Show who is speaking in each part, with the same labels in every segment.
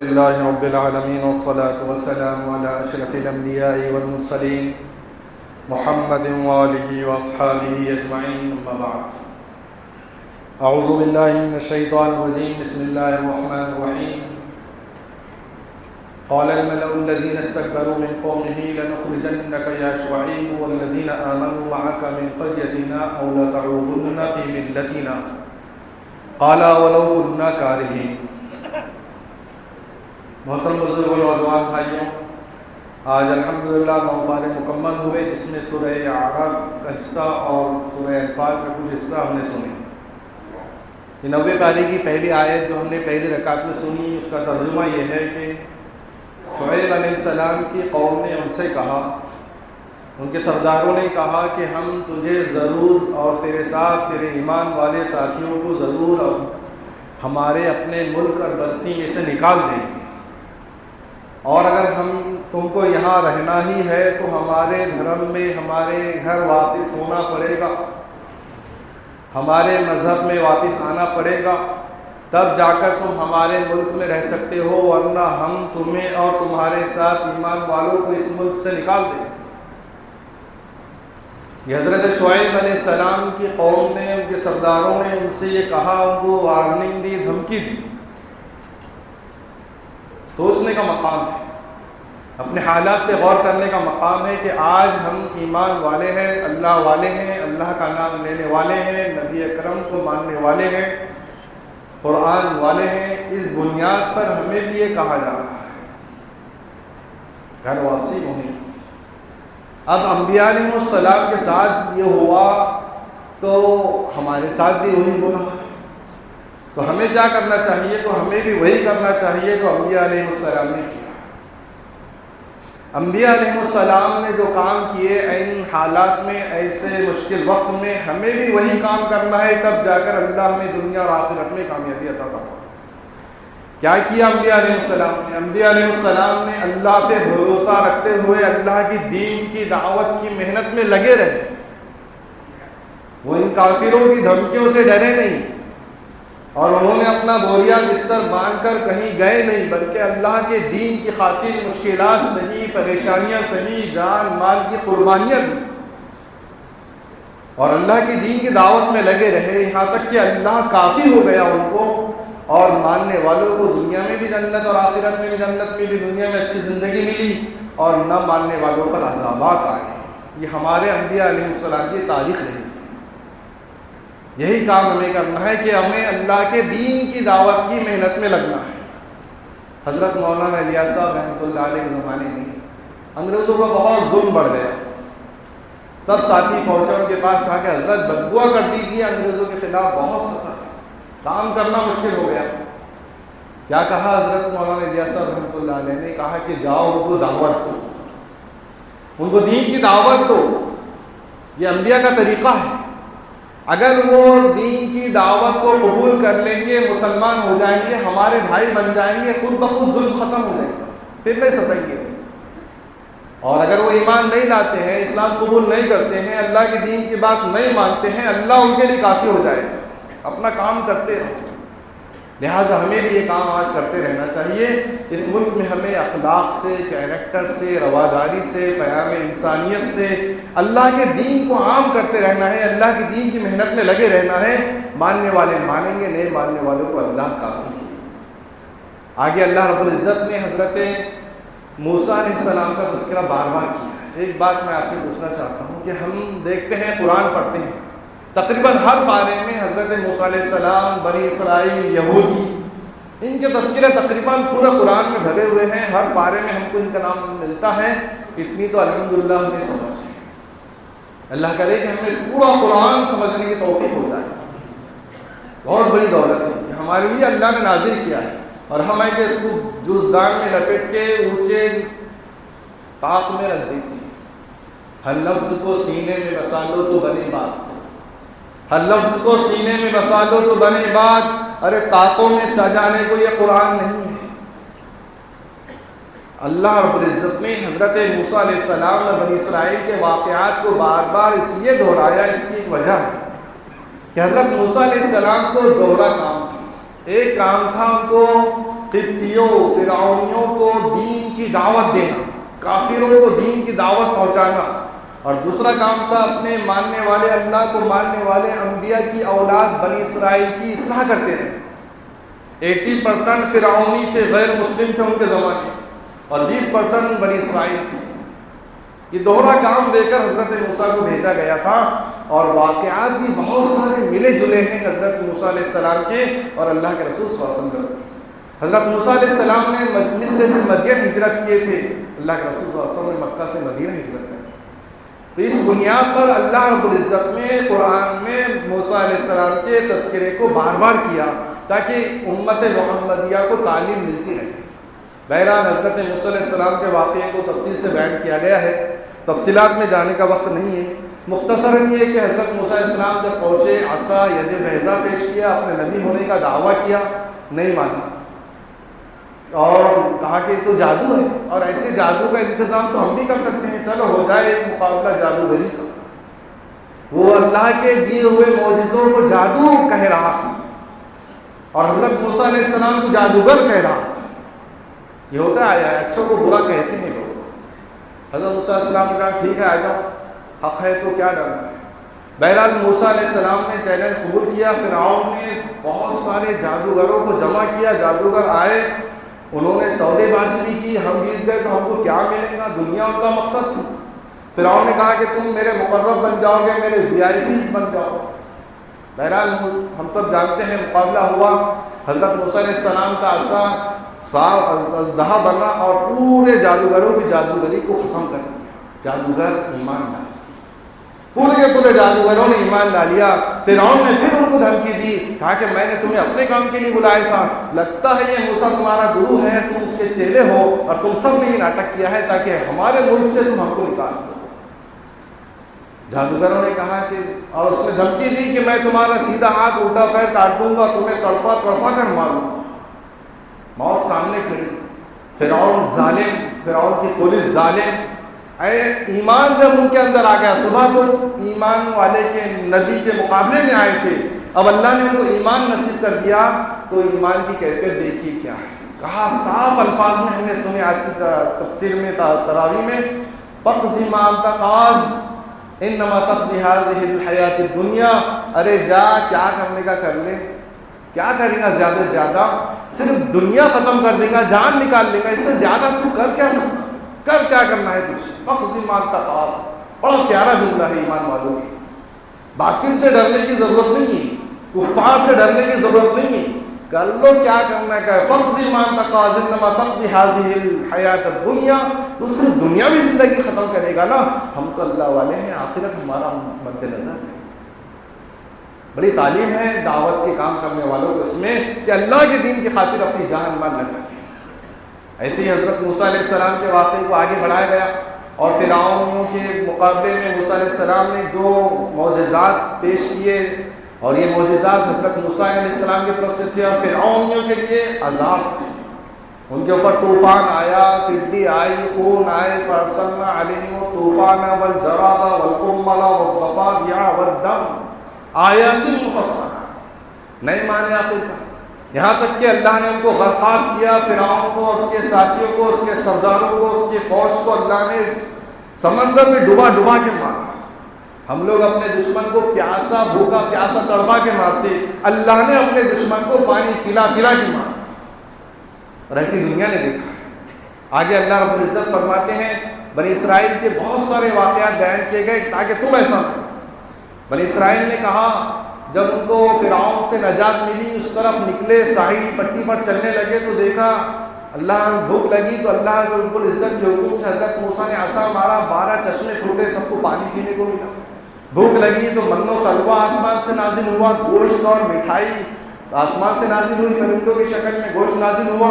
Speaker 1: لله رب العالمين والصلاة والسلام على أشرف الأنبياء والمرسلين محمد وآله وأصحابه أجمعين أما بعد أعوذ بالله من الشيطان الرجيم بسم الله الرحمن الرحيم قال الملأ الذين استكبروا من قومه لنخرجنك يا شعيب والذين آمنوا معك من قريتنا أو لتعودن في ملتنا قال ولو كنا كارهين. محترم بزرگ و نوجوان بھائیوں، آج الحمدللہ 9 پارے مکمل ہوئے جس میں سورہ اعراف کا حصہ اور سورہ انفال کا کچھ حصہ ہم نے سنی. یہ 90 پارے کی پہلی آیت جو ہم نے پہلی رکعت میں سنی، اس کا ترجمہ یہ ہے کہ شعیب علیہ السلام کی قوم نے ان سے کہا، ان کے سرداروں نے کہا کہ ہم تجھے ضرور اور تیرے ساتھ تیرے ایمان والے ساتھیوں کو ضرور ہمارے اپنے ملک اور بستی میں سے نکال دیں گے، اور اگر ہم تم کو یہاں رہنا ہی ہے تو ہمارے دھرم میں ہمارے گھر واپس ہونا پڑے گا، ہمارے مذہب میں واپس آنا پڑے گا، تب جا کر تم ہمارے ملک میں رہ سکتے ہو، ورنہ ہم تمہیں اور تمہارے ساتھ ایمان والوں کو اس ملک سے نکال دیں. یہ حضرت شعیب علیہ السلام کی قوم نے، ان کے سرداروں نے ان سے یہ کہا، ان کو وارننگ دی، دھمکی دی. سوچنے کا مقام ہے، اپنے حالات پہ غور کرنے کا مقام ہے کہ آج ہم ایمان والے ہیں، اللہ والے ہیں، اللہ کا نام لینے والے ہیں، نبی اکرم کو ماننے والے ہیں، قرآن والے ہیں. اس بنیاد پر ہمیں بھی یہ کہا جا رہا ہے گھر واپسی ہونے. اب انبیاء علیہ السلام کے ساتھ یہ ہوا تو ہمارے ساتھ بھی وہی ہو رہا ہے، تو ہمیں کیا کرنا چاہیے؟ تو ہمیں بھی وہی کرنا چاہیے جو انبیاء علیہ السلام نے کیا. انبیاء علیہ السلام نے جو کام کیے ان حالات میں، ایسے مشکل وقت میں، ہمیں بھی وہی کام کرنا ہے، تب جا کر اللہ ہمیں دنیا اور آخرت میں کامیابی عطا فرمائے. کیا کیا انبیاء علیہ السلام نے؟ انبیاء علیہ السلام نے اللہ پہ بھروسہ رکھتے ہوئے اللہ کی دین کی دعوت کی محنت میں لگے رہے. وہ ان کافروں کی دھمکیوں سے ڈرے نہیں، اور انہوں نے اپنا بوریا بستر باندھ کر کہیں گئے نہیں، بلکہ اللہ کے دین کی خاطر مشکلات سہی، پریشانیاں سہی، جان مال کی قربانیاں دی، اور اللہ کی دین کی دعوت میں لگے رہے، یہاں تک کہ اللہ کافی ہو گیا ان کو، اور ماننے والوں کو دنیا میں بھی جنت اور آخرت میں بھی جنت میں بھی دنیا میں اچھی زندگی ملی، اور نہ ماننے والوں پر عذابات آئے. یہ ہمارے انبیاء علیہ السلام کی تاریخ رہی. یہی کام ہمیں کرنا ہے کہ ہمیں اللہ کے دین کی دعوت کی محنت میں لگنا ہے. حضرت مولانا الیاس صاحب رحمۃ اللہ علیہ کے زمانے میں انگریزوں کا بہت ظلم بڑھ گیا. سب ساتھی پہنچے ان کے پاس، کہا کہ حضرت بددعا کر دیجیے، انگریزوں کے خلاف بہت سخت کام کرنا مشکل ہو گیا. کیا کہا حضرت مولانا الیاس صاحب رحمۃ اللہ علیہ نے؟ کہا کہ جاؤ ان کو دعوت دو، ان کو دین کی دعوت دو. یہ انبیاء کا طریقہ ہے. اگر وہ دین کی دعوت کو قبول کر لیں گے، مسلمان ہو جائیں گے، ہمارے بھائی بن جائیں گے، خود بخود ظلم ختم ہو جائے گا، پھر نہیں ستائیں گے. اور اگر وہ ایمان نہیں لاتے ہیں، اسلام قبول نہیں کرتے ہیں، اللہ کے دین کی بات نہیں مانتے ہیں، اللہ ان کے لیے کافی ہو جائے گا. اپنا کام کرتے رہو. لہٰذا ہمیں بھی یہ کام آج کرتے رہنا چاہیے. اس ملک میں ہمیں اخلاق سے، کیریکٹر سے، رواداری سے، پیام انسانیت سے اللہ کے دین کو عام کرتے رہنا ہے، اللہ کے دین کی محنت میں لگے رہنا ہے. ماننے والے مانیں گے، نہیں ماننے والوں کو اللہ کافی ہے. آگے اللہ رب العزت نے حضرت موسیٰ علیہ السلام کا تذکرہ بار بار کیا ہے. ایک بات میں آپ سے پوچھنا چاہتا ہوں کہ ہم دیکھتے ہیں، قرآن پڑھتے ہیں، تقریباً ہر پارے میں حضرت موسیٰ علیہ السلام، بنی اسرائیل، یہودی، ان کے تذکرے تقریباً پورا قرآن میں بھرے ہوئے ہیں. ہر پارے میں ہم کو ان کا نام ملتا ہے. اتنی تو الحمدللہ ہمیں سمجھ ہے. اللہ کرے کہ ہمیں پورا قرآن سمجھنے کی توفیق ہو جائے. بہت بڑی دولت ہے کہ ہمارے لیے اللہ نے نازل کیا ہے، اور ہم آئیں کہ اس کو جزدان میں لپیٹ کے اونچے طاق میں رکھ دیتی ہے. ہر لفظ کو سینے میں بسا لو تو بنے بات، ہر لفظ کو سینے میں بسا لو تو بنے بات. ارے طاقوں میں سجانے کو یہ قرآن نہیں ہے. اللہ رب العزت نے حضرت موسیٰ علیہ السلام اور بنی اسرائیل کے واقعات کو بار بار اس لیے دہرایا، اس کی ایک وجہ ہے کہ حضرت موسیٰ علیہ السلام کو دوہرا کام تھا. ایک کام تھا ان کو قبطیوں فرعونیوں کو دین کی دعوت دینا، کافروں کو دین کی دعوت پہنچانا، اور دوسرا کام تھا اپنے ماننے والے اللہ کو ماننے والے انبیاء کی اولاد بنی اسرائیل کی اصلاح کرتے رہے۔ 80% فرعونی تھے، غیر مسلم تھے ان کے زمانے، اور 20% بنی اسرائیل تھے۔ یہ دوہرا کام دے کر حضرت موسیٰ کو بھیجا گیا تھا، اور واقعات بھی بہت سارے ملے جلے ہیں حضرت موسیٰ علیہ السلام کے اور اللہ کے رسول صلی اللہ علیہ وسلم کے۔ حضرت موسیٰ علیہ السلام نے مصر سے مدین ہجرت کیے تھے، اللہ کے رسول صلی اللہ علیہ وسلم نے مکہ سے مدینہ ہجرت کی۔ تو اس بنیاد پر اللہ رب العزت نے قرآن میں موسیٰ علیہ السلام کے تذکرے کو بار بار کیا تاکہ امت محمدیہ کو تعلیم ملتی رہے۔ بہرحال حضرت موسیٰ علیہ السلام کے واقعے کو تفصیل سے بیان کیا گیا ہے، تفصیلات میں جانے کا وقت نہیں ہے۔ مختصراً یہ کہ حضرت موسیٰ علیہ السلام جب پہنچے، عصا ید بیضا پیش کیا، اپنے نبی ہونے کا دعویٰ کیا، نہیں مانا اور کہا کہ تو جادو ہے، اور ایسے جادو کا انتظام تو ہم بھی کر سکتے ہیں، چلو ہو جائے ایک مقابلہ جادوگری کا۔ وہ اللہ کے دیے ہوئے معجزوں کو جادو کہہ رہا تھا، اور حضرت موسیٰ علیہ السلام کو جادوگر کہہ رہا تھا۔ یہ ہوتا ہے، اچھوں کو برا کہتے ہیں لوگ۔ حضرت موسیٰ علیہ السلام نے کہا ٹھیک ہے آ جاؤ، حق ہے تو کیا ڈرنا ہے۔ بہرحال موسیٰ علیہ السلام نے چیلنج قبول کیا۔ فرعون نے بہت سارے جادوگروں کو جمع کیا، جادوگر آئے، انہوں نے سودے بازی بھی کی، ہم جیت گئے تو ہم کو کیا ملے گا، دنیا ان کا مقصد تھی۔ فرعون نے کہا کہ تم میرے مقرب بن جاؤ گے، میرے VIPs بن جاؤ۔ بہرحال ہم سب جانتے ہیں مقابلہ ہوا، حضرت موسیٰ علیہ السلام کا عصا اژدہا بنا اور پورے جادوگروں کی جادوگری کو ختم کر دیا۔ جادوگر ایمان لا، پورے کے پورے جادوگروں نے ایمان لا لیا۔ فرعون نے پھر ان کو دھمکی دی، کہا کہ میں نے تمہیں اپنے کام کے لیے بلایا تھا، لگتا ہے یہ موسیٰ تمہارا گرو ہے، تم اس کے چیلے ہو، اور تم سب نے یہ ناٹک کیا ہے تاکہ ہمارے ملک سے تم ہم کو نکال دو۔ جادوگروں نے کہا کہ، اور اس نے دھمکی دی کہ میں تمہارا سیدھا ہاتھ الٹا پیر کاٹ دوں گا، تمہیں تڑپا تڑپا کر ماروں گا۔ موت سامنے کھڑی، فرعون ظالم، فرعون کی پولیس ظالم۔ ایمان جب ان کے اندر آ گیا، صبح تو ایمان والے کے نبی کے مقابلے میں آئے تھے، اب اللہ نے ان کو ایمان نصیب کر دیا تو ایمان کی کیفیت دیکھی کیا ہے۔ کہا صاف الفاظ میں ہم نے سنے آج کی تفسیر میں تراویح میں، فَقْضِ مَا أَنْتَ قَاضٍ إِنَّمَا تَقْضِي هَذِهِ الْحَيَاةِ الدُّنْيَا۔ ارے جا، کیا کرنے کا کر لے، کیا کرے گا زیادہ سے زیادہ، صرف دنیا ختم کر دے گا، جان نکال لے گا، اس سے زیادہ تو کر کیا سکتا، کر کیا کرنا ہے تجھے۔ فَقْضِ مَا أَنْتَ قَاضٍ، بڑا پیارا جملہ ہے ایمان والوں کی۔ باطل سے ڈرنے کی ضرورت نہیں ہے، کفار سے ڈرنے کی ضرورت نہیں ہے، کر لو کیا کرنا ہے۔ فَقْضِ مَا أَنْتَ قَاضٍ إِنَّمَا تَقْضِي هَذِهِ الْحَيَاةَ الدُّنْيَا، تو صرف دنیاوی زندگی ختم کرے گا نا، ہم تو اللہ والے ہیں، آخرت ہمارا مد نظر ہے۔ بڑی تعلیم ہے دعوت کے کام کرنے والوں کو اس میں کہ اللہ کے دین کی خاطر اپنی جان مال لگا دیں۔ ایسے ہی حضرت موسیٰ علیہ السلام کے واقعے کو آگے بڑھایا گیا، اور فرعونیوں کے مقابلے میں موسیٰ علیہ السلام نے جو معجزات پیش کیے، اور یہ معجزات حضرت موسیٰ علیہ السلام کی طرف سے تھے، اور فرعونیوں کے لیے عذاب تھے۔ ان کے اوپر طوفان آیا، ٹڈی آئی، خون آئے، فَأَرْسَلْنَا عَلَيْهِمُ الطُّوفَانَ وَالْجَرَادَ وَالْقُمَّلَ وَالضَّفَادِعَ وَالدَّمَ آیات مفصلہ، نئے معنی آخر کا، یہاں تک کہ اللہ نے ان کو غرقاب کیا، فرعون کو، اس کے ساتھیوں کو، اس کے سرداروں کو، اس کی فوج کو اللہ نے اس سمندر میں ڈبا ڈبا کے مارا۔ ہم لوگ اپنے دشمن کو پیاسا بھوکا پیاسا تڑپا کے مارتے، اللہ نے اپنے دشمن کو پانی پلا پلا کے مارا، رہتی دنیا نے دیکھا۔ آگے اللہ رب العزت فرماتے ہیں، بنی اسرائیل کے بہت سارے واقعات بیان کیے گئے تاکہ تم ایسا نہ کرو۔ بنی اسرائیل نے کہا، جب ان کو فرعون سے نجات ملی، اس طرف نکلے، ساحلی پٹی پر چلنے لگے تو دیکھا اللہ، بھوک لگی تو اللہ رب العزت کے حکم سے حضرت موسیٰ نے عصا مارا، 12 چشمے پھوٹے، سب کو پانی پینے کو ملا۔ بھوک لگی تو من و سلوہ آسمان سے نازل ہوا، گوشت اور مٹھائی آسمان سے نازل ہوئی، پرندوں کی شکل میں گوشت نازل ہوا،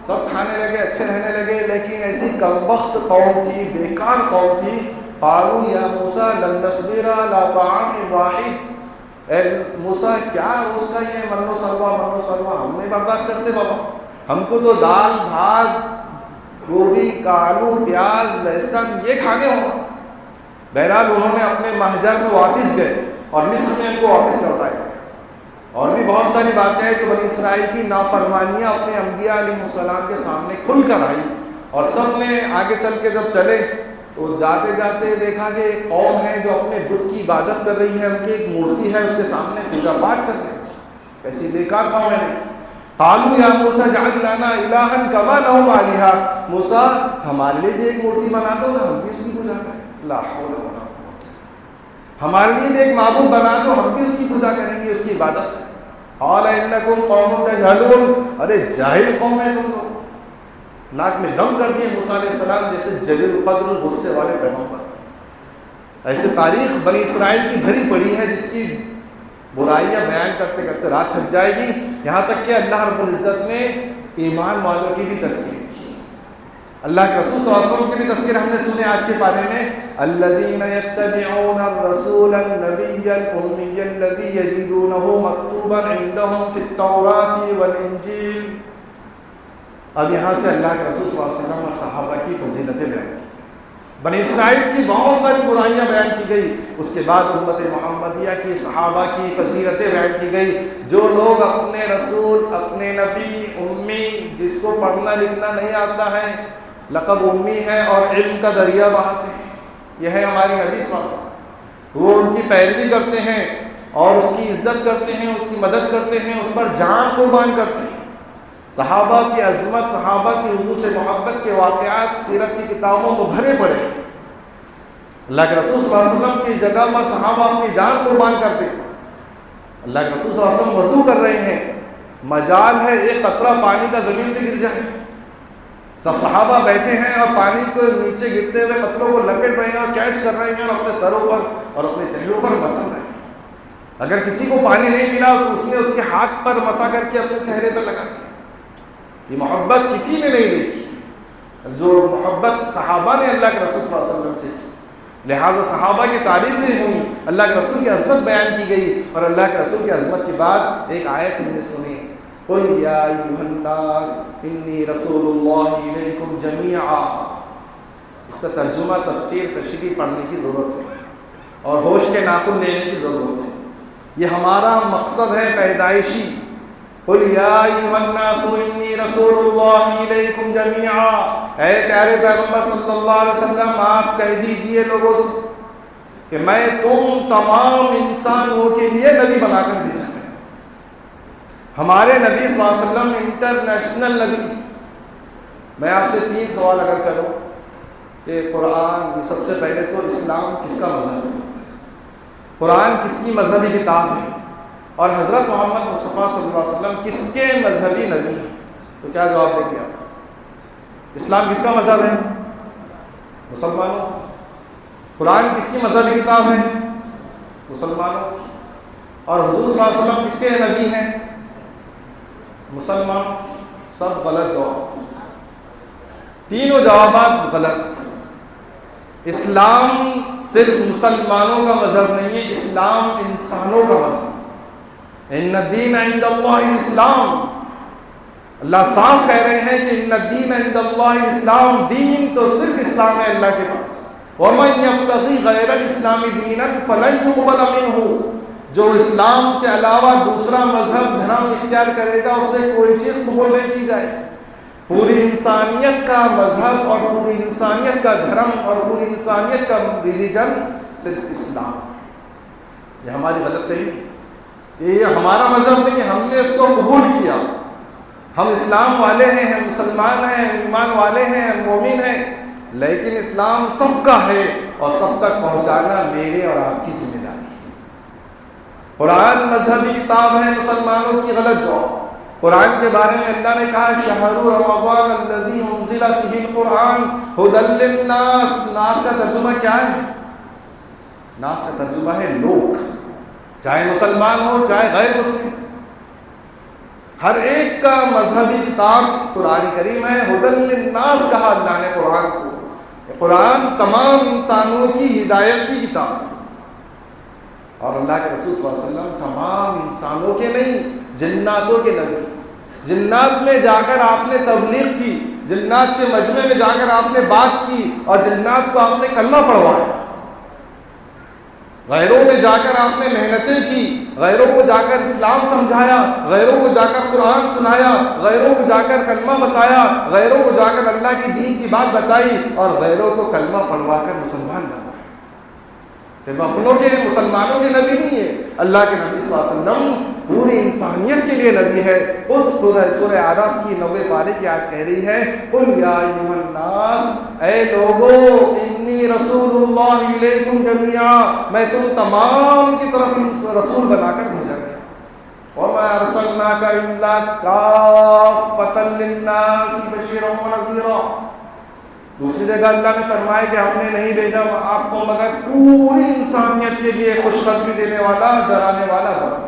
Speaker 1: سب کھانے لگے، اچھے رہنے لگے۔ لیکن ایسی کمبخت قوم تھی، بیکار قوم تھی، قالوا یا موسیٰ لن نصبر علی طعام واحد، اے موسیٰ کیا روز کا یہ من و سلوہ ہم نہیں برداشت کرتے بابا، ہم کو تو دال بھات گوبھی کا آلو پیاز لہسن یہ کھانے ہوں۔ بہرحال انہوں نے اپنے مہجر میں واپس گئے اور مصر میں ان کو واپس لوٹایا، اور بھی بہت ساری باتیں ہیں جو بنی اسرائیل کی نافرمانیاں اپنے انبیاء علیہ السلام کے سامنے کھل کر آئی، اور سب نے آگے چل کے جب چلے تو جاتے جاتے دیکھا کہ ایک قوم ہے جو اپنے بت کی عبادت کر رہی ہے، ان کی ایک مورتی ہے، اس کے سامنے پوجا پاٹ کر رہے ہیں. کیسی بیکار قوم ہے. قالوا یا موسیٰ اجعل لنا الہا کما لہم آلہہ، موسیٰ ہمارے لیے بھی ایک مورتی بنا دو نا، ہم بھی اس کی پوجا کریں. لا حول ولا قوة، ہمارے لیے بھی ایک معبود بنا دو، ہم بھی اس کی پوجا کریں گے، اس کی عبادت کریں. قال انکم قوم تجہلون، ارے جاہل قوم ہے تم لوگ. ناک میں دم کر دیے موسیٰ علیہ السلام جیسے جلیل القدر غصے والے پیغمبر. ایسے تاریخ بنی اسرائیل کی بھری پڑی ہے جس کی برائیاں بیان کرتے کرتے رات تھک جائے گی، یہاں تک کہ اللہ رب العزت نے ایمان والوں کی بھی تذکیر کی. اللہ کے رسول صلی اللہ علیہ وسلم کے بھی تذکیر ہم نے سنے آج کے پارے میں. الذین یتبعون الرسول النبی الامی الذی یجدونہ مکتوبا عندہم فی التوراۃ والانجیل. اب یہاں سے اللہ کے رسول صلی اللہ علیہ وسلم اور صحابہ کی فضیلتیں بیان کی. بنی اسرائیل کی بہت ساری برائیاں بیان کی گئی، اس کے بعد امت محمدیہ کی صحابہ کی فضیلتیں بیان کی گئی. جو لوگ اپنے رسول، اپنے نبی امی، جس کو پڑھنا لکھنا نہیں آتا ہے، لقب امی ہے اور علم کا دریا بہاتے ہیں، یہ ہے ہمارے نبی صلی اللہ علیہ وسلم. وہ ان کی پیروی کرتے ہیں اور اس کی عزت کرتے ہیں، اس کی مدد کرتے ہیں، اس پر جان قربان کرتے ہیں. صحابہ کی عظمت، صحابہ کی حضور سے محبت کے واقعات سیرت کی کتابوں میں بھرے پڑے. اللہ کے رسول صلی اللہ علیہ وسلم کی جگہ پر صحابہ اپنی جان قربان کرتے ہیں. اللہ کے رسول صلی اللہ علیہ وسلم وضو کر رہے ہیں، مجال ہے ایک قطرہ پانی کا زمین پہ گر جائے، سب صحابہ بیٹھے ہیں اور پانی کو نیچے گرتے ہوئے قطروں کو لپیٹ رہے ہیں اور کیچ کر رہے ہیں اور اپنے سروں پر اور اپنے چہروں پر مسل رہے ہیں. اگر کسی کو پانی نہیں ملا تو اس نے اس کے ہاتھ پر مسا کر کے اپنے چہرے پر لگا دیا. یہ محبت کسی نے نہیں دیکھی جو محبت صحابہ نے اللہ کے رسول صلی اللہ علیہ وسلم سے کی. لہٰذا صحابہ کی تعریفیں ہوئی، اللہ کے رسول کی عظمت بیان کی گئی، اور اللہ کے رسول کی عظمت کے بعد ایک آیت ہم نے سنی، قل یا ایھا الناس انی رسول اللہ الیکم جمیعا. اس کا ترجمہ، تفسیر، تشریح پڑھنے کی ضرورت ہے اور ہوش کے ناخن لینے کی ضرورت ہے. یہ ہمارا مقصد ہے پیدائشی. قل یا ایھا الناس انی رسول اللہ الیکم جمیعا. اے پیارے پیغمبر صلی اللہ علیہ وسلم، آپ کہہ دیجئے لوگوں سے کہ میں تم تمام انسانوں کے لیے نبی بنا کر بھیجا ہے. ہمارے نبی صلی اللہ علیہ وسلم انٹرنیشنل نبی. میں آپ سے 3 سوال اگر کروں کہ قرآن، سب سے پہلے تو اسلام کس کا مذہب ہے؟ قرآن کس کی مذہبی کتاب ہے؟ اور حضرت محمد مصطفیٰ صلی اللہ علیہ وسلم کس کے مذہبی نبی ہیں؟ تو کیا جواب دیں گے آپ؟ اسلام کس کا مذہب ہے؟ مسلمانوں. قرآن کس کی مذہبی کتاب ہے؟ مسلمانوں. اور حضور صلی اللہ علیہ وسلم کس کے نبی ہیں؟ مسلمانوں. سب غلط جواب، تینوں جوابات غلط. اسلام صرف مسلمانوں کا مذہب نہیں ہے، اسلام انسانوں کا مذہب. ان الدین عند اللہ الاسلام. اللہ صاف کہہ رہے ہیں کہ ان الدین عند اللہ الاسلام، دین تو صرف اسلام ہے اللہ کے پاس. ومن یبتغی غیر الاسلام دینا فلن یقبل منہ. جو اسلام کے علاوہ دوسرا مذہب دھرم اختیار کرے گا اس سے کوئی چیز قبول نہیں کی جائے. پوری انسانیت کا مذہب اور پوری انسانیت کا دھرم اور پوری انسانیت کا ریلیجن صرف اسلام. یہ ہماری غلط فہمی ہے، یہ ہمارا مذہب نہیں ہے، ہم نے اس کو قبول کیا. ہم اسلام والے ہیں، ہم مسلمان ہیں، ایمان والے ہیں، ہم مومن ہیں، لیکن اسلام سب کا ہے اور سب تک پہنچانا میرے اور آپ کی ذمہ داری ہے. قرآن مذہبی کتاب ہے مسلمانوں کی، غلط جواب. قرآن کے بارے میں اللہ نے کہا شہر رمضان الذی انزل فیہ القرآن ھدی للناس. ناس کا ترجمہ کیا ہے؟ ناس کا ترجمہ ہے لوگ، چاہے مسلمان ہو چاہے غیر مسلم، ہر ایک کا مذہبی کتاب قرآن کریم ہے. ھدی للناس کہا اللہ نے قرآن کو. قرآن تمام انسانوں کی ہدایت کی کتاب ہے. اور اللہ کے رسول صلی اللہ علیہ وسلم تمام انسانوں کے نہیں، جناتوں کے نبی. جنات میں جا کر آپ نے تبلیغ کی، جنات کے مجمع میں جا کر آپ نے بات کی اور جنات کو آپ نے کلمہ پڑھوایا. غیروں میں جا کر آپ نے محنتیں کی، غیروں کو جا کر اسلام سمجھایا، غیروں کو جا کر قرآن سنایا، غیروں کو جا کر کلمہ بتایا، غیروں کو جا کر اللہ کی دین کی بات بتائی، اور غیروں کو کلمہ پڑھوا کر مسلمان بنایا۔ صرف اپنوں کے مسلمانوں کے نبی نہیں ہے، اللہ کے نبی صلی اللہ علیہ وسلم پوری انسانیت کے لیے نبی ہے۔ خود سورہ اعراف کی 90 پارے کی آیت کہہ رہی ہے، قل یا ایھا الناس، اے لوگو، انی رسول اللہ الیکم جمیعا، میں تم تمام کی طرف رسول بنا کر بھیجا گیا۔ وما ارسلناک الا کافۃ للناس بشیرا ونذیرا۔ دوسری جگہ اللہ نے فرمایا کہ ہم نے نہیں بھیجا آپ کو مگر پوری انسانیت کے لیے خوشخبری دینے والا، ڈرانے والا بنا۔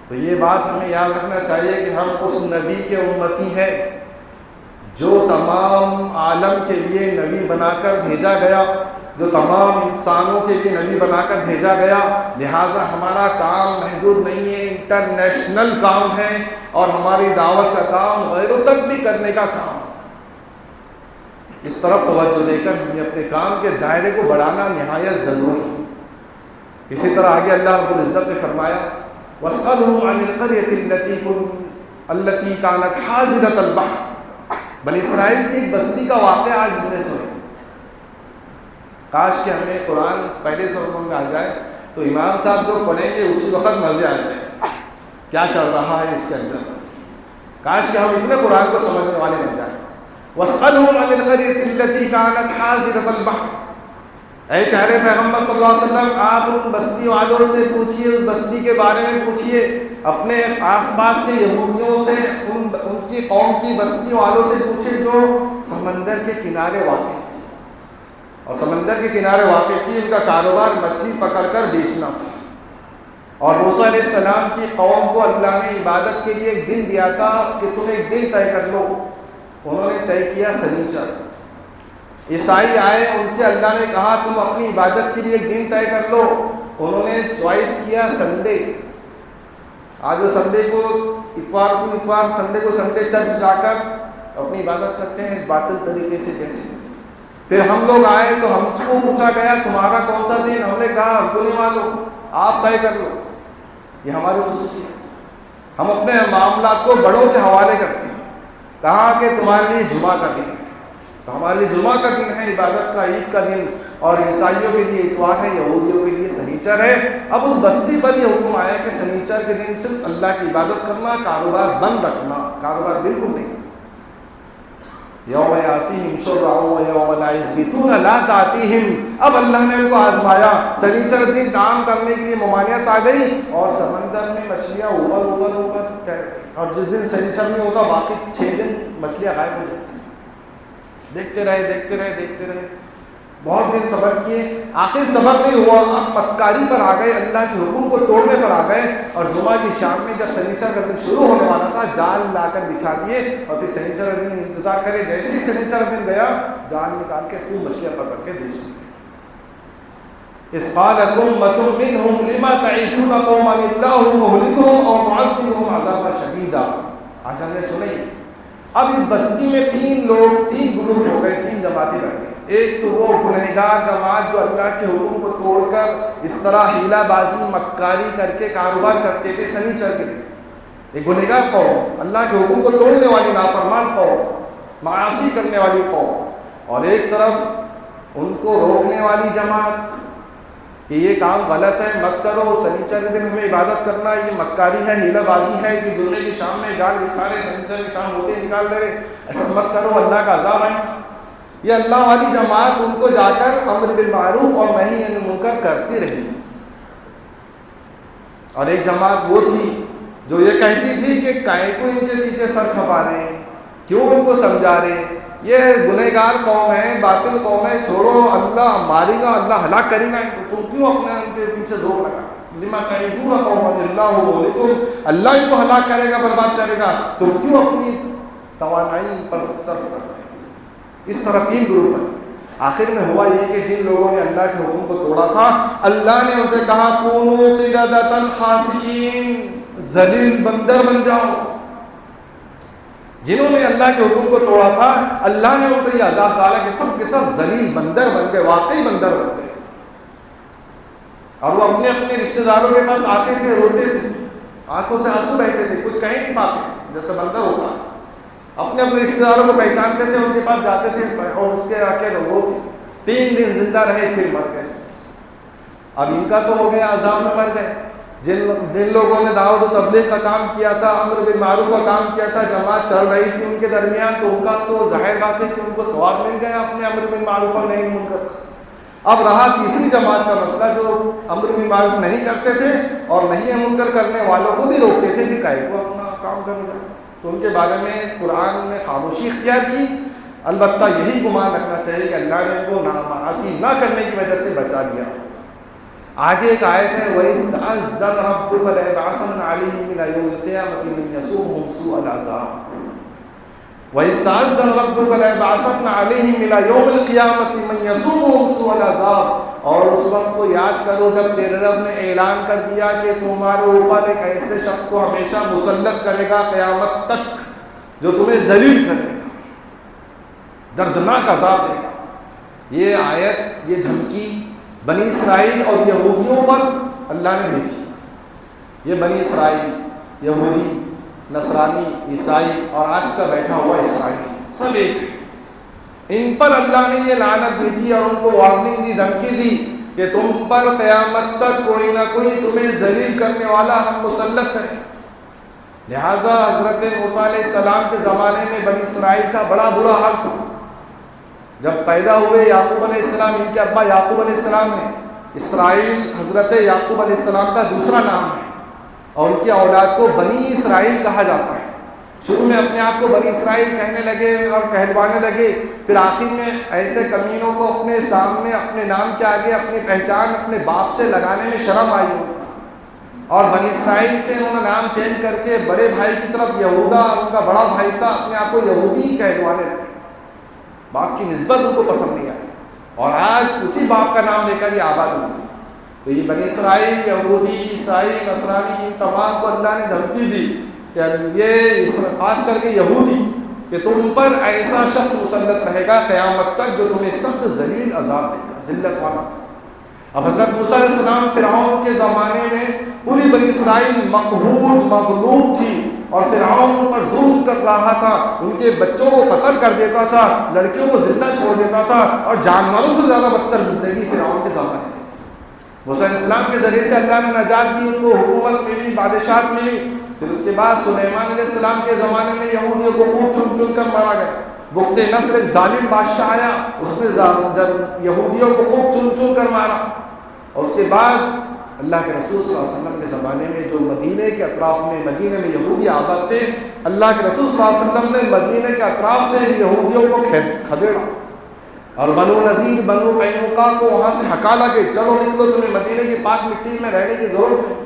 Speaker 1: تو یہ بات ہمیں یاد رکھنا چاہیے کہ ہم اس نبی کے امتی ہیں جو تمام عالم کے لیے نبی بنا کر بھیجا گیا، جو تمام انسانوں کے لیے نبی بنا کر بھیجا گیا۔ لہٰذا ہمارا کام محدود نہیں ہے، انٹرنیشنل کام ہے، اور ہماری دعوت کا کام غیروں تک بھی کرنے کا کام۔ اس طرف توجہ دے کر ہمیں اپنے کام کے دائرے کو بڑھانا نہایت ضروری ہے۔ اسی طرح آگے اللہ رب العزت نے فرمایا، وَاسْأَلْهُمْ عَنِ الْقَرْيَةِ الَّتِي كَانَتْ حَاضِرَةَ الْبَحْرِ۔ بنی اسرائیل کی ایک بستی کا واقعہ آج ہم نے سنا۔ کاش کہ ہمیں قرآن پہلے سبق میں آ جائے تو امام صاحب جو پڑھیں گے اسی وقت مزے آ جائے کیا چل رہا ہے اس کے اندر۔ کاش کہ ہم اتنے قرآن کو سمجھنے والے بن جائیں۔ وَاسْأَلْهُمْ عَنِ الْقَرْيَةِ الَّتِي كَانَتْ حَاضِرَةَ الْبَحْرِ۔ اے پیارے پیغمبر صلی اللہ علیہ وسلم، آپ ان بستی والوں سے پوچھیے، اس بستی کے بارے میں پوچھیے، اپنے آس پاس کے یہودیوں سے، ان کی قوم کی بستی والوں سے پوچھیے جو سمندر کے کنارے واقع تھی، اور سمندر کے کنارے واقع تھی، ان کا کاروبار مچھلی پکڑ کر بیچنا تھا۔ اور موسیٰ علیہ السلام کی قوم کو اللہ نے عبادت کے لیے ایک دن دیا تھا کہ تم ایک دن طے کر لو۔ انہوں نے طے کیا سنیچر۔ عیسائی آئے، ان سے اللہ نے کہا تم اپنی عبادت کے لیے ایک دن طے کر لو۔ انہوں نے چوائس کیا سنڈے۔ آج وہ سنڈے کو اتوار کو اتوار، سنڈے کو سنڈے چرچ جا کر اپنی عبادت کرتے ہیں باطل طریقے سے جیسے۔ پھر ہم لوگ آئے تو ہم کو پوچھا گیا تمہارا کون سا دن؟ ہم نے کہا ہم کو نہیں معلوم، آپ طے کر لو۔ یہ ہماری خصوصیت، ہم اپنے معاملات کو بڑوں کے حوالے کرتے ہیں۔ کہا کہ تمہارے لیے جمعہ کا دن ہے، تو ہمارے لیے جمعہ کا دن ہے، عبادت کا، عید کا دن، اور عیسائیوں کے لیے اتوار ہے، یہودیوں کے لیے سنیچر ہے۔ اب اس بستی پر یہ حکم آیا کہ سنیچر کے دن صرف اللہ کی عبادت کرنا، کاروبار بند رکھنا، کاروبار بالکل نہیں۔ یوم یاتیہم شرعا و یوم لا یثبتون لا تاتیہم۔ اب اللہ نے ان کو آزمایا، سنیچر دن کام کرنے کے لیے ممانعت آ گئی، اور سمندر میں مچھلیاں اوپر، اور جس دن سنیچر نہیں ہوتا باقی 6 دن مچھلیاں غائب ہو جاتی۔ دیکھتے رہے، بہت دن صبر کیے، آخر صبر نہیں ہوا، اب مکاری پر آ گئے، اللہ کے حکم کو توڑنے پر آ گئے، اور جمعہ کی شام میں جب سنیچر کا دن شروع ہونے والا تھا جال لا کر بچھا دیے، اور پھر سنیچر کا دن انتظار کرے۔ جیسے ہی سنیچر کا دن گیا جال نکال کے خوب مچھلیاں پکڑ کے بیچ دی۔ اذ قالت أمة منهم لما تعظون قوما الله مهلكهم أو معذبهم عذابا شديدا۔ آج ہم نے سنی، اب اس بستی میں 3 گروپ ہو گئے، 3 جماعتیں بن گئی۔ ایک تو وہ گنہگار جماعت جو اللہ کے حکم کو توڑ کر اس طرح ہیلا بازی مکاری کر کے کاروبار کرتے تھے سنیچر کے دن، ایک گنہگار قوم، اللہ کے حکم کو توڑنے والی نافرمان قوم، معاصی کرنے والی قوم، اور ایک طرف ان کو روکنے والی جماعت کہ یہ کام غلط ہے، مت کرو، سنیچر کے دن ہمیں عبادت کرنا، یہ مکاری ہے، ہیلا بازی ہے کہ جمعے کی شام میں جال بچھا رہے، سنیچر کی شام ہوتے ہی نکال لے رہے، ایسا مت کرو، اللہ کا عذاب آئے۔ یہ اللہ والی جماعت ان کو جا کر امر بالمعروف اور نہی عن المنکر کرتی رہی۔ اور ایک جماعت وہ تھی جو یہ کہتی تھی کہ کائیں کو ان کے پیچھے سر کھپا رہے ہیں، کیوں ان کو سمجھا رہے ہیں، یہ گنہگار قوم ہے، باطل قوم ہے، چھوڑو، اللہ مارے گا، اللہ ہلاک کرے گا، تم کیوں اپنے ان کے پیچھے زور لگا؟ لما تعظون قوما اللہ مہلکہم، اللہ ان کو ہلاک کرے گا، برباد کرے گا، تم کیوں اپنی توانائی پر صرف کر رہے ہیں؟ اس طرح 3 گروپ ہیں۔ آخر میں ہوا یہ کہ جن لوگوں نے اللہ کے حکم کو توڑا تھا، اللہ نے ان سے کہا کونوا قردۃ خاسئین، ذلیل بندر بن جاؤ۔ جنہوں نے اللہ کے حکم کو توڑا تھا اللہ نے ان کو یہ عذاب ڈالا کہ سب کے سب ذلیل بندر بن گئے، واقعی بندر بن گئے۔ اور وہ اپنے اپنے رشتہ داروں کے پاس آتے تھے، روتے تھے، آنکھوں سے آنسو بہتے تھے، کچھ کہہ نہیں پاتے تھے، جیسے بندہ ہوتا اپنے اپنے رشتہ داروں کو پہچانتے تھے، ان کے پاس جاتے تھے اور اس کے آ کے روتے تھے، 3 دن زندہ رہے پھر مر گئے۔ اب ان کا تو ہو گیا، عذاب میں مر گئے۔ جن لوگوں نے دعوت و تبلیغ کا کام کیا تھا، امر بالمعروف کا کام کیا تھا، جماعت چل رہی تھی ان کے درمیان، تو ان کا تو ظاہر بات ہے کہ ان کو ثواب مل گیا اپنے امر بالمعروف اور نہی منکر۔ اب رہا تیسری جماعت کا مسئلہ، جو امر بالمعروف نہیں کرتے تھے اور نہی منکر کرنے والوں کو بھی روکتے تھے کہ کائے کو اپنا کام کر جائے، تو ان کے بارے میں قرآن نے خاموشی اختیار کی۔ البتہ یہی گمان رکھنا چاہیے کہ اللہ نے ان کو معاصی نہ کرنے کی وجہ سے بچا لیا۔ آگے ایک آیت ہے وَإِذْ تَعَذَّنَ رَبُّكَ لَيَبْعَثَنَّ عَلَيْهِمْ إِلَى يَوْمِ الْقِيَامَةِ مَن يَسُومُهُمْ سُوءَ الْعَذَابِ وَإِذْ تَعَذَّنَ رَبُّكَ لَيَبْعَثَنَّ عَلَيْهِمْ إِلَى يَوْمِ الْقِيَامَةِ مَن يَسُومُهُمْ سُوءَ الْعَذَابِ، اور اس وقت کو یاد کرو جب تیرے رب نے اعلان کر دیا کہ تمہارے اوپر ایک ایسے شخص کو ہمیشہ مسلط کرے گا قیامت تک جو تمہیں ذلیل کرے گا، دردناک عذاب دے گا۔ یہ آیت، یہ دھمکی بنی اسرائیل اور یہودیوں پر اللہ نے بھیجی۔ یہ بنی اسرائیل، یہودی، نصرانی، عیسائی اور آج کا بیٹھا ہوا اسرائیل سب ایک ہیں۔ ان پر اللہ نے یہ لعنت بھیجی اور ان کو وارننگ دی، دھمکی دی کہ تم پر قیامت تک کوئی نہ کوئی تمہیں ذلیل کرنے والا ہم مسلط کریں۔ لہٰذا حضرت موسیٰ علیہ السلام کے زمانے میں بنی اسرائیل کا بڑا برا حال تھا۔ جب پیدا ہوئے یعقوب علیہ السلام، ان کے ابا یعقوب علیہ السلام ہیں، اسرائیل حضرت یعقوب علیہ السلام کا دوسرا نام ہے، اور ان کی اولاد کو بنی اسرائیل کہا جاتا ہے۔ شروع میں اپنے آپ کو بنی اسرائیل کہنے لگے اور کہلوانے لگے، پھر آخر میں ایسے کمینوں کو اپنے سامنے اپنے نام کے آگے اپنی پہچان اپنے باپ سے لگانے میں شرم آئی ہو، اور بنی اسرائیل سے انہوں نے نام چینج کر کے بڑے بھائی کی طرف یہودا، ان کا بڑا بھائی تھا، اپنے آپ کو یہودی کہلوانے لگے۔ باپ کی نسبت ان کو پسند نہیں آئی، اور آج اسی باپ کا نام لے کر یہ آباد ہوئی۔ تو یہ بنی اسرائیل، یہودی، عیسائی، نصرانی، ان تمام کو اللہ نے دھمکی دی کہ یہ خاص کر کے یہودی کہ تم پر ایسا شخص مسلط رہے گا قیامت تک جو تمہیں سخت ذلیل عذاب دے گا، ذلت والا۔ اب حضرت موسیٰ علیہ السلام فرعون کے زمانے میں پوری بنی اسرائیل مقہور مغلوب تھی، اور فرعون ان پر ظلم کر رہا تھا، ان کے بچوں کو قتل کر دیتا تھا، لڑکیوں کو زندہ چھوڑ دیتا تھا، اور جانوروں سے زیادہ بدتر زندگی فرعون کے زمانے میں۔ موسیٰ علیہ السلام کے ذریعے سے اللہ نے نجات دی، ان کو حکومت ملی، بادشاہت ملی۔ پھر اس کے بعد سلیمان علیہ السلام کے زمانے میں یہودیوں کو خوب چن چن کر مارا گیا۔ بخت نصر ایک ظالم بادشاہ آیا، اس نے جب یہودیوں کو خوب چن چن کر مارا، اور اس کے بعد اللہ کے رسول صلی اللہ علیہ وسلم کے زمانے میں جو مدینے کے اطراف میں، مدینے میں یہودی آباد تھے، اللہ کے رسول صلی اللہ علیہ وسلم نے مدینے کے اطراف سے یہودیوں کو کھدیڑا، اور بنو نذیر، بنو قینقاع کو وہاں سے ہکالا کہ چلو نکلو، تمہیں مدینے کی پاک مٹی میں رہنے کی ضرورت ہے،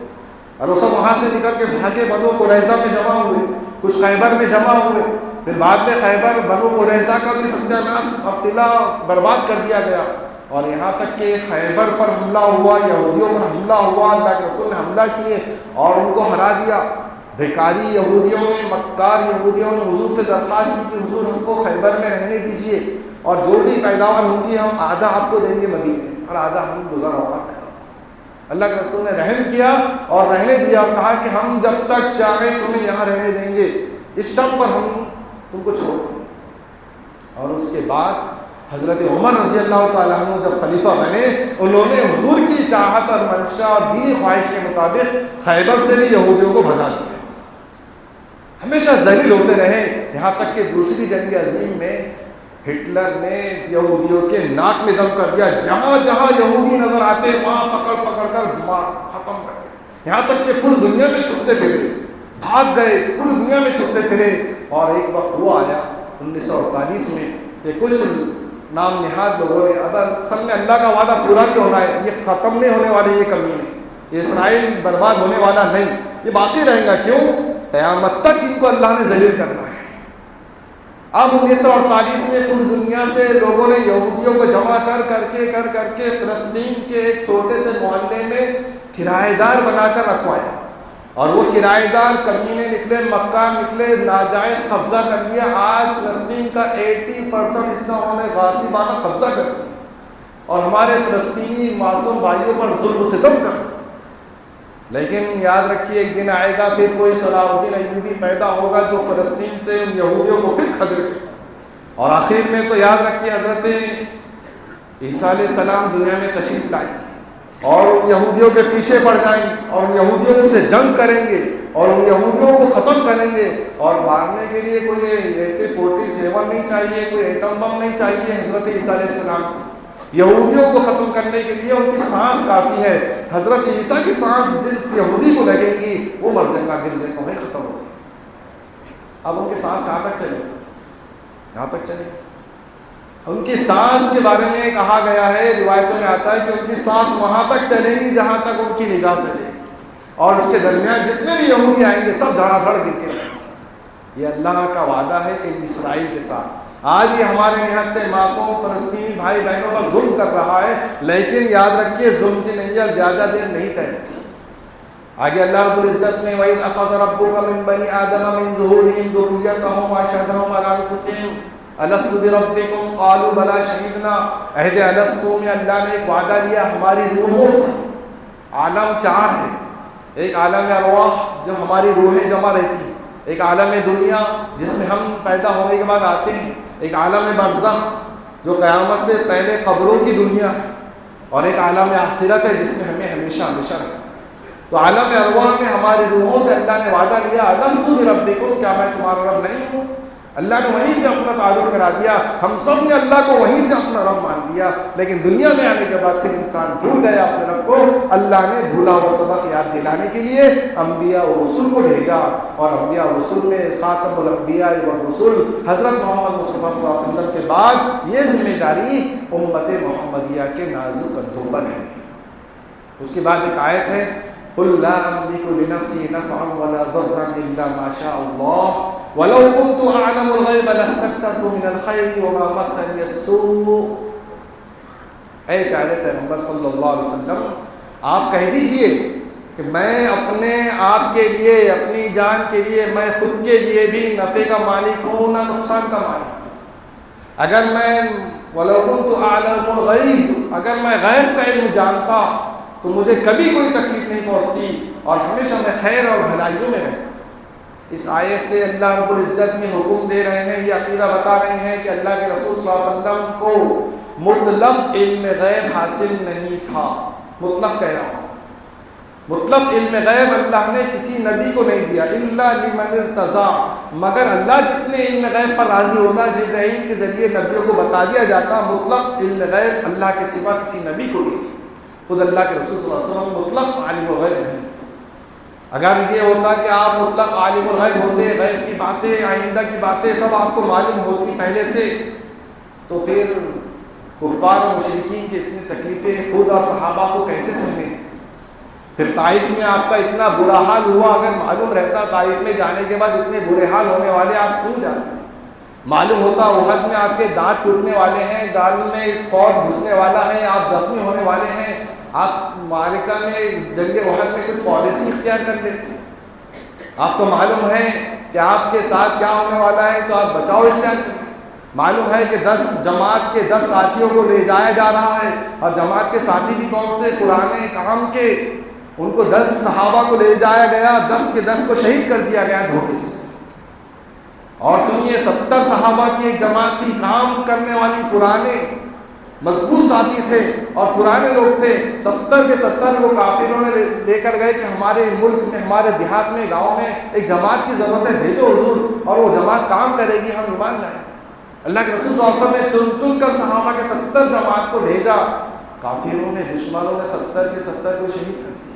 Speaker 1: اور وہ سب وہاں سے نکل کے بھاگے، بنو قریظہ میں جمع ہوئے، کچھ خیبر میں جمع ہوئے، پھر بعد میں خیبر، بنو قریظہ کا بھی ستیہ ناش اور قلعہ برباد کر دیا گیا، اور یہاں تک کہ خیبر پر حملہ ہوا، یہودیوں پر حملہ ہوا، اللہ کے رسول نے حملہ کیے اور ان کو ہرا دیا۔ بھیکاری یہودیوں نے، مکار یہودیوں نے حضور سے درخواست کی کہ حضور ہم کو خیبر میں رہنے دیجیے، اور جو بھی پیداوار ہوں گی ہم آدھا آپ کو دیں گے مدینے، اور آدھا ہم گزر ہوگا۔ اللہ کے رسول نے رحم کیا اور رہنے دیا، اور کہا کہ ہم جب تک چاہیں تمہیں یہاں رہنے دیں گے، اس شرط پر ہم تم کو چھوڑ دیں۔ اور اس کے بعد حضرت عمر رضی اللہ تعالیٰ عنہ جب خلیفہ بنے، انہوں نے حضور کی چاہت اور منشا اور دینی خواہش کے مطابق خیبر سے بھی یہودیوں کو بھگا دیا۔ ہمیشہ ذلیل ہوتے رہے، یہاں تک کہ دوسری جنگ عظیم میں ہٹلر نے یہودیوں کے ناک میں دم کر دیا، جہاں جہاں یہودی نظر آتے وہاں پکڑ پکڑ کر ختم کر دیا، یہاں تک کہ پوری دنیا میں چھپتے پھرے، بھاگ گئے، پوری دنیا میں چھپتے پھرے۔ اور ایک وقت وہ آیا 1948 میں کہ کچھ نام نہاد لوگوں نے، اگر اصل میں اللہ کا وعدہ پورا نہیں ہونا ہے، یہ ختم نہیں ہونے والے، یہ کمی نہیں، یہ اسرائیل برباد ہونے والا نہیں، یہ باقی رہے گا۔ کیوں؟ قیامت تک ان کو اللہ نے ذلیل کرنا ہے۔ اب 1948 میں پوری دنیا سے لوگوں نے یہودیوں کو جمع کر کے فلسطین کے ایک چھوٹے سے محلے میں کرایہ دار بنا کر رکھوایا، اور وہ کرایہ دار کمینے نکلے، مکار نکلے، ناجائز قبضہ کر لیا۔ آج فلسطین کا 80% حصہ انہوں نے غاصبانہ قبضہ کر لیا۔ اور ہمارے فلسطینی معصوم بھائیوں پر ظلم و ستم کر. لیکن یاد رکھیے ایک دن آئے گا پھر کوئی صلاح الدین ایوبی پیدا ہوگا جو فلسطین سے ان یہودیوں کو پھر کھدڑے. اور آخر میں تو یاد رکھیے حضرت عیسیٰ علیہ السلام دنیا میں تشریف لائیں گے اور ان یہودیوں کے پیچھے پڑ جائیں گے اور ان یہودیوں سے جنگ کریں گے اور ان یہودیوں کو ختم کریں گے. اور مارنے کے لیے کوئی 8047 نہیں چاہیے, کوئی ایٹم بم نہیں چاہیے حضرت عیسیٰ علیہ السلام کو. یہودیوں کو ختم کرنے کے لیے ان کی سانس کافی ہے. حضرت عیسیٰ کی سانس جس یہودی کو لگے گی وہ مر جائے گا, گر جائے گا, وہی ختم ہوگا. اب ان کی سانس کہاں تک چلے گی؟ یہاں تک چلے گی. ان کی سانس کے بارے میں کہا گیا ہے, روایتوں میں آتا ہے کہ ان کی سانس وہاں تک چلے گی جہاں تک ان کی نگاہ چلے گی, اور اس کے درمیان جتنے بھی یہودی آئیں گے سب دھڑا دھڑ گر کے. یہ اللہ کا وعدہ ہے کہ اسرائیل کے ساتھ. آج یہ ہمارے نہایت معصوم فلسطینی بھائی بہنوں پر ظلم کر رہا ہے, لیکن یاد رکھیے ظلم کی نہیا زیادہ دیر نہیں تیرتی. آگے اللہ رب العزت نے وَإِذْ أَخَذَ رَبُّكَ مِن بَنِي آدَمَ مِن ظُهُورِهِمْ ذُرِّيَّتَهُمْ وَأَشْهَدَهُمْ عَلَىٰ أَنفُسِهِمْ أَلَسْتُ بِرَبِّكُمْ قَالُوا بَلَىٰ شَهِدْنَا. عہد الستو میں اللہ نے ایک وعدہ لیا ہماری روحوں سے. عالم چار ہے, ایک عالم ارواح جو ہماری روحیں جمع رہتی ہیں, ایک عالم دنیا جس میں ہم پیدا ہونے کے بعد آتے ہیں, ایک عالم برزخ جو قیامت سے پہلے قبروں کی دنیا ہے, اور ایک عالم آخرت ہے جس میں ہمیں ہمیشہ ہمیشہ رہنا. تو عالم ارواح میں ہماری روحوں سے اللہ نے وعدہ لیا الستو بربکم, کیا میں تمہارا رب نہیں ہوں؟ اللہ نے وہیں سے اپنا تعارف کرا دیا. ہم سب نے اللہ کو وہیں سے اپنا رب مان لیا, لیکن دنیا میں آنے کے بعد پھر انسان بھول گیا اپنے رب کو. اللہ نے بھولا ہوا سبق یاد دلانے کے لیے انبیاء و رسول کو بھیجا, اور انبیاء و رسول میں خاتم الانبیاء والرسول حضرت محمد مصطفیٰ صلی اللہ علیہ وسلم کے بعد یہ ذمہ داری امت محمدیہ کے نازک کندھوں پر ہے. اس کے بعد ایک آیت ہے قل لا املك لنفسي نفعا ولا ضرا الا ما شاء الله ولو كنت اعلم الغيب لاستكثرت من الخير وما مسني السوء. اے پیارے پیغمبر صلی اللہ علیہ وسلم, آپ کہہ دیجئے کہ میں اپنے آپ کے لیے, اپنی جان کے لیے, میں خود کے لیے بھی نفع کا مالک ہوں نہ نقصان کا مالک. اگر میں ولو كنت اعلم الغیب, اگر میں غیب کا علم جانتا تو مجھے کبھی کوئی تکلیف نہیں پہنچتی اور ہمیشہ میں خیر اور بھلائیوں میں رہتا. اس آیت سے اللہ رب العزت میں حکم دے رہے ہیں, یہ عقیدہ بتا رہے ہیں کہ اللہ کے رسول صلی اللہ علیہ وسلم کو مطلق علم غیب حاصل نہیں تھا. مطلق کہہ رہا ہوں, مطلق علم غیب اللہ نے کسی نبی کو نہیں دیا. الا لمن ارتضی, مگر اللہ جتنے علم غیب پر راضی ہوتا جبرائیل کے ذریعے نبیوں کو بتا دیا جاتا. مطلق علم غیب اللہ کے سوا کسی نبی کو نہیں. خود اللہ کے رسول صلی اللہ علیہ وسلم مطلق عالم الغیب نہیں. اگر یہ ہوتا کہ آپ مطلق عالم الغیب ہوتے, غیب کی باتیں, آئندہ کی باتیں سب آپ کو معلوم ہوتی پہلے سے, تو پھر کفار و مشرکین کی اتنی تکلیفیں خود اور صحابہ کو کیسے سمجھیں؟ پھر طائف میں آپ کا اتنا برا حال ہوا, اگر معلوم رہتا طائف میں جانے کے بعد اتنے برے حال ہونے والے, آپ کیوں جاتے؟ معلوم ہوتا احد میں آپ کے دانت ٹوٹنے والے ہیں, گال میں خون گھسنے والا ہے, آپ زخمی ہونے والے ہیں, آپ معرکہ میں جنگ احد میں کچھ پالیسی اختیار کر لیتے. آپ کو معلوم ہے کہ آپ کے ساتھ کیا ہونے والا ہے تو آپ بچاؤ اختیار کرتے. معلوم ہے کہ 10 جماعت کے 10 ساتھیوں کو لے جایا جا رہا ہے, اور جماعت کے ساتھی بھی کون سے؟ پرانے کام کے. ان کو 10 صحابہ کو لے جایا گیا, 10 کے 10 کو شہید کر دیا گیا دھوکے سے. اور سنیے 70 صحابہ کی ایک جماعت تھی, کام کرنے والی, پرانے مضبوط ساتھی تھے اور پرانے لوگ تھے. 70 کے 70 کو کافروں نے لے کر گئے کہ ہمارے ملک میں, ہمارے دیہات میں, گاؤں میں ایک جماعت کی ضرورت ہے, بھیجو حضور, اور وہ جماعت کام کرے گی, ہم ایمان لائیں. اللہ کے رسول صلی اللہ علیہ وسلم نے چن چن کر صحابہ کے 70 جماعت کو بھیجا. کافروں نے, دشمنوں نے 70 کے 70 کو شہید کر دیا.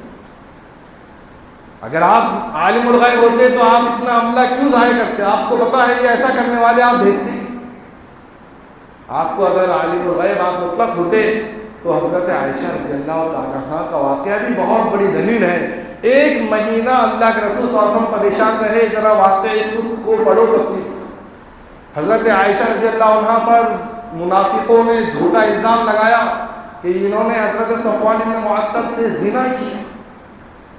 Speaker 1: اگر آپ عالم الغیب ہوتے تو آپ اتنا عملہ کیوں ضائع کرتے؟ آپ کو پتا ہے یہ ایسا کرنے والے, آپ بھیجتے. آپ کو اگر عالم الغیب آپ مطلق ہوتے تو حضرت عائشہ رضی اللہ تعالیٰ عنہا کا واقعہ بھی بہت بڑی دلیل ہے. 1 مہینہ اللہ کے رسول صلی اللہ علیہ وسلم پریشان رہے. ذرا واقعے کو پڑھو تفصیل سے. حضرت عائشہ رضی اللہ عنہا پر منافقوں نے جھوٹا الزام لگایا کہ انہوں نے حضرت صفوان بن معطل سے زنا کیا.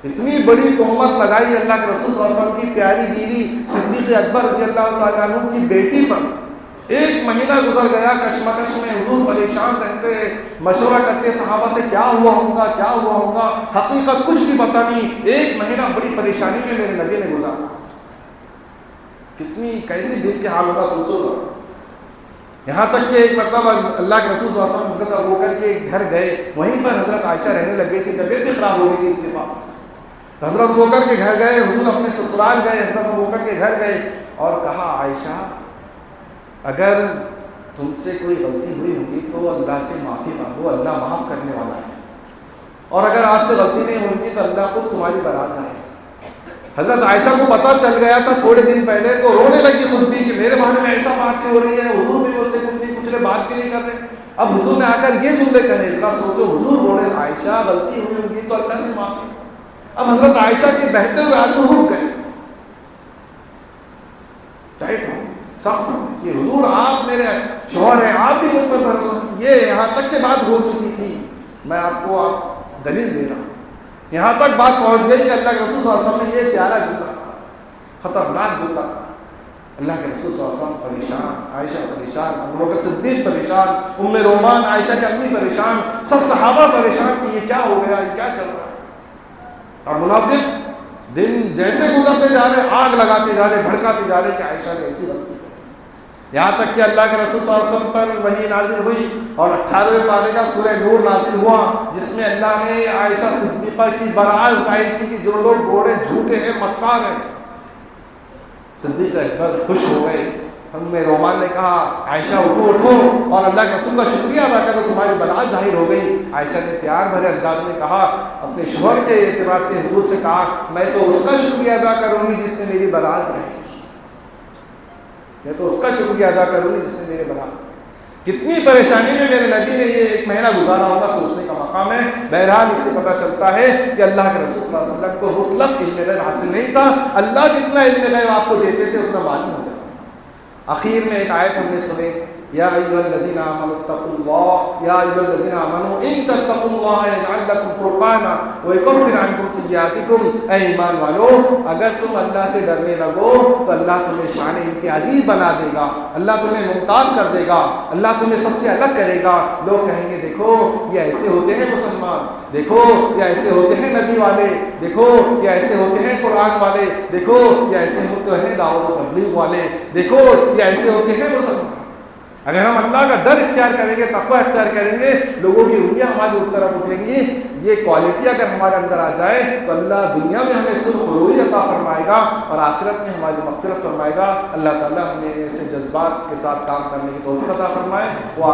Speaker 1: اتنی بڑی تہمت لگائی اللہ کے رسول صلی اللہ علیہ وسلم کی پیاری بیوی صدیق اکبر رضی اللہ تعالیٰ عنہ کی بیٹی پر. ایک مہینہ گزر گیا کشمکش میں، حضور پریشان رہتے، مشورہ کرتے صحابہ سے کیا ہوا ہوگا کیا ہوا ہوگا، حقیقت کچھ بھی پتہ نہیں۔ ایک مہینہ بڑی پریشانی میں میرے نبی نے گزارا۔ کتنی کیسی دل کے حال ہوگا سوچو گا۔ یہاں تک کہ ایک مرتبہ اللہ کے رسول صلی اللہ علیہ وسلم حضرت ابوبکر کے گھر گئے، وہیں پر حضرت عائشہ رہنے لگ گئی تھی، طبیعت بھی خراب ہو گئی تھی اتفاق سے۔ حضرت ابوبکر کے گھر گئے، حضور اپنے سسرال گئے، حضرت ابوبکر کے گھر گئے اور کہا عائشہ اگر تم سے کوئی غلطی ہوئی ہوگی تو اللہ سے معافی مانگو، اللہ معاف کرنے والا ہے، اور اگر آپ سے غلطی نہیں ہوگی تو اللہ خود تمہاری برات آئے۔ حضرت عائشہ کو پتہ چل گیا تھا تھوڑے دن پہلے، تو رونے لگی خود بھی کہ میرے بارے میں ایسا بات ہو رہی ہے، حضور بھی مجھ سے کچھ نہیں پوچھ رہے، بات بھی نہیں کر رہے۔ اب حضور نے آ کر یہ جملے کہے، اتنا سوچو، حضور رو رہے عائشہ غلطی ہوئی ہوگی تو اللہ سے معافی۔ اب حضرت عائشہ کے بہتے ہوئے آنسو رک گئے، ٹائٹ ہو گئے، سخت ہو گئے کہ حضور آپ میرے شوہر ہیں، آپ بھی مجھ پر بھروسہ۔ یہ یہاں تک کہ بات ہو چکی تھی، میں آپ کو دلیل دے رہا ہوں، یہاں تک بات پہنچ گئی کہ اللہ کے رسول صلی اللہ علیہ وسلم نے یہ پیارا جملہ، خطرناک جملہ، اللہ کے رسول صلی اللہ علیہ وسلم پریشان، عائشہ پریشان، ابوبکر صدیق پریشان، ام رومان عائشہ کی امی پریشان، سب صحابہ پریشان کہ یہ کیا ہو گیا، یہ کیا چل رہا ہے۔ اور منافق دن جیسے گزرتے جا رہے، آگ لگاتے جا رہے، بھڑکاتے جا رہے کہ عائشہ نے ایسی غلطی کی۔ یہاں تک کہ اللہ کے رسول صلی اللہ علیہ وسلم پر وحی نازل ہوئی اور 18ویں پارے کا سورہ نور نازل ہوا، جس میں اللہ نے عائشہ صدیقہ کی برات ظاہر کی کہ جو لوگ بوڑھے جھوٹے ہیں، مکار ہیں۔ صدیق اکبر خوش ہو گئے، ام رومان نے کہا عائشہ اٹھو اٹھو اور اللہ کے رسول کا شکریہ ادا کرو، تمہاری برات ظاہر ہو گئی۔ عائشہ نے پیار بھرے انداز میں کہا، اپنے شوہر کے اعتبار سے حضور سے کہا میں تو اس کا شکریہ ادا کروں گی جس نے میری برات ظاہر کی، میں تو اس کا شکریہ ادا کروں گی جس نے میرے برات ظاہر کی۔ کتنی پریشانی میں میرے نبی نے یہ ایک مہینہ گزارا ہوگا، سوچنے کا مقام ہے۔ بہرحال اس سے پتہ چلتا ہے کہ اللہ کے رسول صلی اللہ علیہ وسلم کو مطلق علم غیب حاصل نہیں تھا، اللہ جتنا علم غیب آپ کو دیتے تھے اتنا معلوم ہو جاتا۔ آخر میں ایک آیت ہم نے سنے، یا ایھا الذین آمنوا اتقوا اللہ، یا ایھا الذین آمنوا ان تتقوا اللہ یجعل لکم فرقانا ویکفر عنکم سیئاتکم۔ اے ایمان والو، اگر تم اللہ سے ڈرنے لگو تو اللہ تمہیں شان امتیازی بنا دے گا، اللہ تمہیں ممتاز کر دے گا، اللہ تمہیں سب سے الگ کرے گا۔ لوگ کہیں گے دیکھو یہ ایسے ہوتے ہیں مسلمان، دیکھو یہ ایسے ہوتے ہیں نبی والے، دیکھو یہ ایسے ہوتے ہیں قرآن والے، دیکھو یہ ایسے ہوتے ہیں دعوت و تبلیغ والے، دیکھو یہ ایسے ہوتے ہیں مسلمان۔ اگر ہم اللہ کا ڈر اختیار کریں گے، تقوی اختیار کریں گے، لوگوں کی انگلیاں ہماری طرف اٹھیں گی، یہ کوالٹی اگر ہمارے اندر آ جائے تو اللہ دنیا میں ہمیں سرخ روئی عطا فرمائے گا اور آخرت میں ہماری مغفرت فرمائے گا۔ اللہ تعالیٰ ہمیں ایسے جذبات کے ساتھ کام کرنے کی توفیق عطا فرمائے۔ وہ